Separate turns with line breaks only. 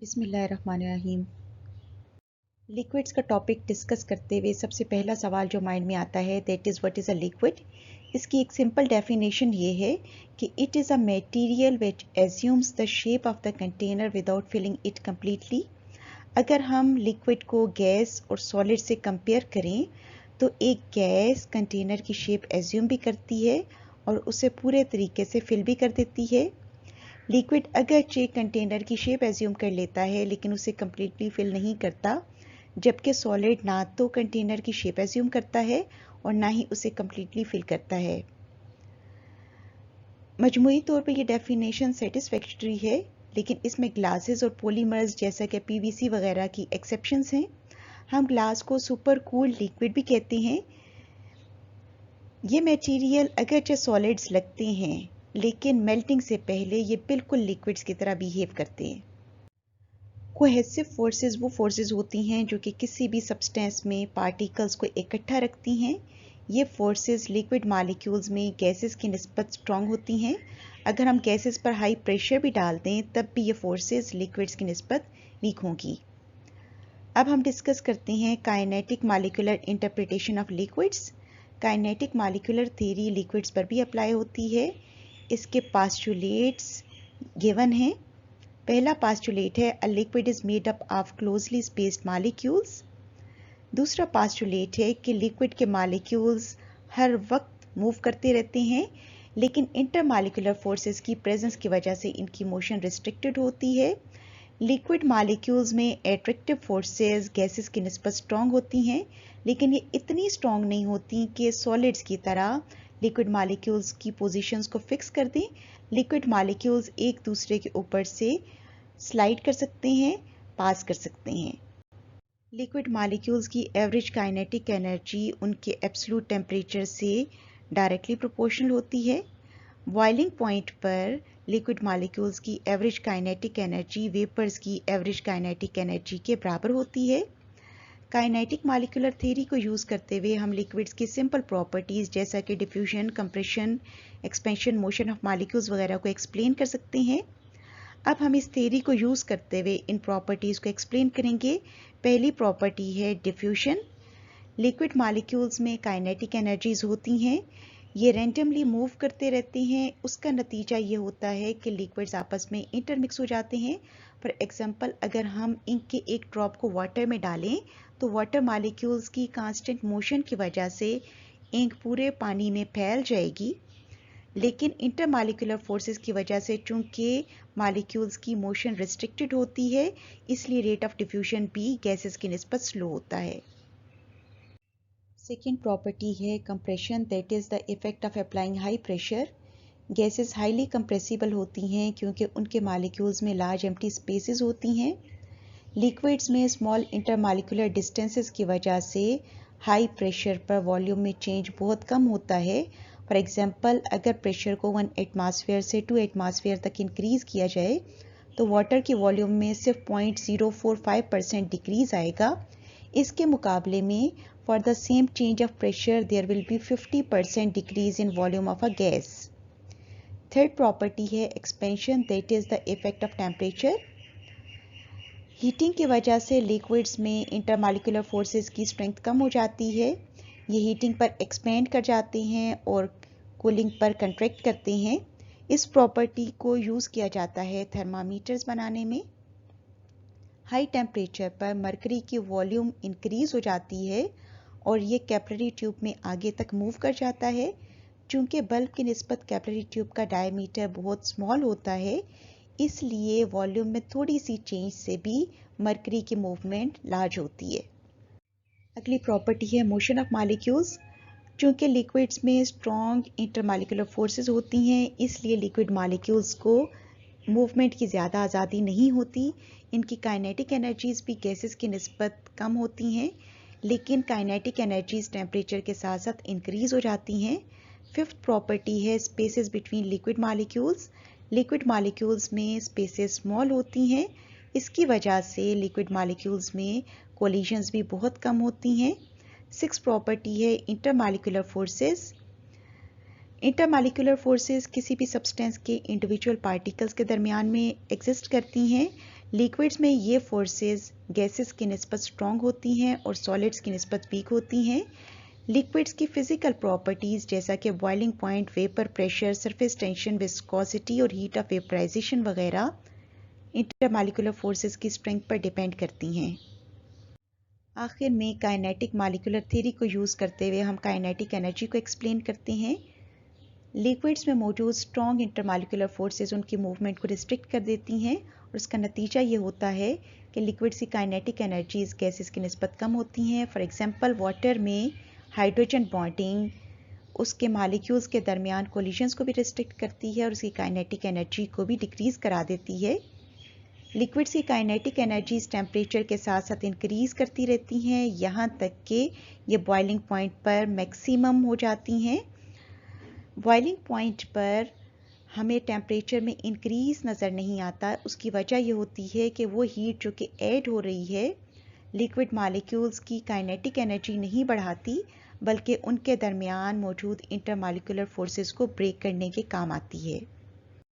बिस्मिल्लाहिर्रहमानिर्रहीम। लिक्विड्स का topic discuss करते हुए सबसे पहला सवाल जो माइंड में आता है that is what is a liquid. इसकी एक सिंपल डेफिनेशन ये है कि it is a material which assumes the shape of the container without filling it completely. अगर हम लिक्विड को गैस और सॉलिड से कंपेयर करें तो एक गैस कंटेनर की शेप एज्यूम भी करती है और उसे पूरे तरीके से फिल भी कर देती है। लिक्विड अगरचे कंटेनर की शेप एज्यूम कर लेता है लेकिन उसे कम्प्लीटली फिल नहीं करता, जबकि सॉलिड ना तो कंटेनर की शेप एज्यूम करता है और ना ही उसे कम्प्लीटली फिल करता है। मजमूई तौर पर यह डेफिनेशन सेटिस्फैक्टरी है, लेकिन इसमें ग्लासेस और पॉलीमर्स जैसा कि पीवीसी वगैरह की एक्सेप्शंस हैं। हम ग्लास को सुपर कूल्ड लिक्विड भी कहते हैं। ये मटेरियल अगरचे सॉलिड्स लगते हैं लेकिन मेल्टिंग से पहले ये बिल्कुल लिक्विड्स की तरह बिहेव करते हैं। कोहेसिव फोर्सेस वो फोर्सेस होती हैं जो कि किसी भी सब्सटेंस में पार्टिकल्स को इकट्ठा रखती हैं। ये फोर्सेस लिक्विड मॉलिक्यूल्स में गैसेस की निस्बत स्ट्रॉन्ग होती हैं। अगर हम गैसेस पर हाई प्रेशर भी डाल दें तब भी ये फोर्सेस लिक्विड्स की निस्बत वीक होंगी। अब हम डिस्कस करते हैं kinetic molecular interpretation of liquids. Kinetic molecular theory liquids पर भी अप्लाई होती है। इसके पास्टुलेट्स गिवन हैं। पहला पास्टुलेट है a liquid is made up of closely spaced molecules. दूसरा पास्टुलेट है कि लिक्विड के मॉलिक्यूल्स हर वक्त मूव करते रहते हैं लेकिन इंटरमॉलिक्यूलर फोर्सेस की प्रेजेंस की वजह से इनकी मोशन रिस्ट्रिक्टेड होती है। लिक्विड मॉलिक्यूल्स में एट्रैक्टिव फोर्सेस गैसेस की निस्बत स्ट्रॉन्ग होती हैं, लेकिन ये इतनी स्ट्रॉन्ग नहीं होती कि सॉलिड्स की तरह लिक्विड मॉलिक्यूल्स की पोजीशंस को फिक्स कर दें। लिक्विड मॉलिक्यूल्स एक दूसरे के ऊपर से स्लाइड कर सकते हैं, पास कर सकते हैं। लिक्विड मॉलिक्यूल्स की एवरेज काइनेटिक एनर्जी उनके एब्सोल्यूट टेम्परेचर से डायरेक्टली प्रोपोर्शनल होती है। बॉइलिंग पॉइंट पर लिक्विड मॉलिक्यूल्स की एवरेज काइनेटिक एनर्जी वेपर्स की एवरेज काइनेटिक एनर्जी के बराबर होती है। काइनेटिक मॉलिक्यूलर थ्योरी को यूज़ करते हुए हम लिक्विड्स की सिंपल प्रॉपर्टीज़ जैसा कि diffusion, compression, expansion, motion of molecules वगैरह को एक्सप्लेन कर सकते हैं। अब हम इस थ्योरी को यूज़ करते हुए इन प्रॉपर्टीज़ को एक्सप्लेन करेंगे। पहली प्रॉपर्टी है डिफ्यूजन। लिक्विड मॉलिक्यूल्स में काइनेटिक एनर्जीज होती हैं, ये रैंडमली मूव करते रहते हैं। उसका नतीजा ये होता है कि लिक्विड्स आपस में इंटरमिक्स हो जाते हैं। फॉर एग्जांपल, अगर हम इंक के एक ड्रॉप को वाटर में डालें तो वाटर मॉलिक्यूल्स की कांस्टेंट मोशन की वजह से इंक पूरे पानी में फैल जाएगी, लेकिन इंटरमॉलिक्यूलर फोर्सेस की वजह से चूंकि मॉलिक्यूल्स की मोशन रिस्ट्रिक्टेड होती है, इसलिए रेट ऑफ डिफ्यूजन भी गैसेस की निस्बत स्लो होता है। सेकेंड प्रॉपर्टी है compression, that is the effect of applying high pressure. Gases highly compressible होती हैं क्योंकि उनके मॉलिक्यूल्स में लार्ज एम्प्टी स्पेसेस होती हैं। लिक्विड्स में स्मॉल इंटरमॉलिक्यूलर डिस्टेंसेस की वजह से हाई प्रेशर पर वॉल्यूम में चेंज बहुत कम होता है। फॉर एग्जांपल, अगर प्रेशर को 1 एटमॉस्फेयर से 2 एटमॉस्फेयर तक इंक्रीज़ किया जाए तो वाटर की वॉल्यूम में सिर्फ 0.045% डिक्रीज़ आएगा। इसके मुकाबले में for the same change of pressure there will be 50% decrease in volume of a gas. Third property है expansion, that is the effect of temperature. Heating की वजह से लिक्विड्स में इंटरमॉलिक्यूलर फोर्सेस की स्ट्रेंथ कम हो जाती है। ये हीटिंग पर एक्सपेंड कर जाते हैं और कूलिंग पर कंट्रैक्ट करते हैं। इस प्रॉपर्टी को यूज़ किया जाता है थर्मामीटर्स बनाने में। हाई टेम्परेचर पर मरकरी की वॉल्यूम इंक्रीज हो जाती है और ये कैपिलरी ट्यूब में आगे तक मूव कर जाता है। चूंकि बल्ब की निस्बत कैपिलरी ट्यूब का डायमीटर बहुत स्मॉल होता है, इसलिए वॉल्यूम में थोड़ी सी चेंज से भी मरकरी की मूवमेंट लार्ज होती है। अगली प्रॉपर्टी है मोशन ऑफ मॉलिक्यूल्स। चूंकि लिक्विड्स में स्ट्रॉन्ग इंटरमॉलिक्यूलर फोर्सेस होती हैं, इसलिए लिक्विड मॉलिक्यूल्स को मूवमेंट की ज़्यादा आज़ादी नहीं होती। इनकी काइनेटिक एनर्जीज भी गैसेस की निस्बत कम होती हैं, लेकिन काइनेटिक एनर्जीज टेम्परेचर के साथ साथ इंक्रीज हो जाती हैं। फिफ्थ प्रॉपर्टी है spaces between liquid molecules. Liquid molecules में स्पेसेस स्मॉल होती हैं, इसकी वजह से लिक्विड मॉलिक्यूल्स में कोलिजन्स भी बहुत कम होती हैं। सिक्स प्रॉपर्टी है इंटरमॉलिक्यूलर फोर्सेस। इंटरमॉलिक्यूलर फोर्सेस किसी भी सब्सटेंस के इंडिविजुअल पार्टिकल्स के दरमियान में एग्जिस्ट करती हैं, लिक्विड्स में ये फोर्सेस गैसेस की निस्बत स्ट्रॉन्ग होती हैं और सॉलिड्स की निस्बत वीक होती हैं। लिक्विड्स की फिजिकल प्रॉपर्टीज़ जैसा कि boiling point, vapour pressure, surface tension, viscosity और हीट ऑफ वेपराइजेशन वगैरह इंटरमॉलिक्यूलर फोर्सेस की स्ट्रेंथ पर डिपेंड करती हैं। आखिर में काइनेटिक मॉलिक्यूलर थ्योरी को यूज़ करते हुए हम काइनेटिक एनर्जी को एक्सप्लेन करते हैं। लिक्विड्स में मौजूद स्ट्रॉन्ग इंटरमॉलिक्यूलर फोर्सेस उनकी मूवमेंट को रिस्ट्रिक्ट कर देती हैं और उसका नतीजा ये होता है कि लिक्विड्स की काइनेटिक एनर्जीज गैसेस की निस्बत कम होती हैं। फॉर एग्जांपल वाटर में हाइड्रोजन बॉन्डिंग उसके मॉलिक्यूल्स के दरमियान कोलिजन्स को भी रिस्ट्रिक्ट करती है और उसकी काइनेटिक एनर्जी को भी डिक्रीज करा देती है। लिक्विड्स की काइनेटिक एनर्जीज टेम्परेचर के साथ साथ इंक्रीज करती रहती हैं यहाँ तक कि ये बॉइलिंग पॉइंट पर मैक्सिमम हो जाती हैं। बॉइलिंग पॉइंट पर हमें टेम्परेचर में इंक्रीज नज़र नहीं आता। उसकी वजह ये होती है कि वो हीट जो कि ऐड हो रही है लिक्विड मॉलिक्यूल्स की काइनेटिक एनर्जी नहीं बढ़ाती बल्कि उनके दरमियान मौजूद इंटरमॉलिक्यूलर फोर्सेस को ब्रेक करने के काम आती है।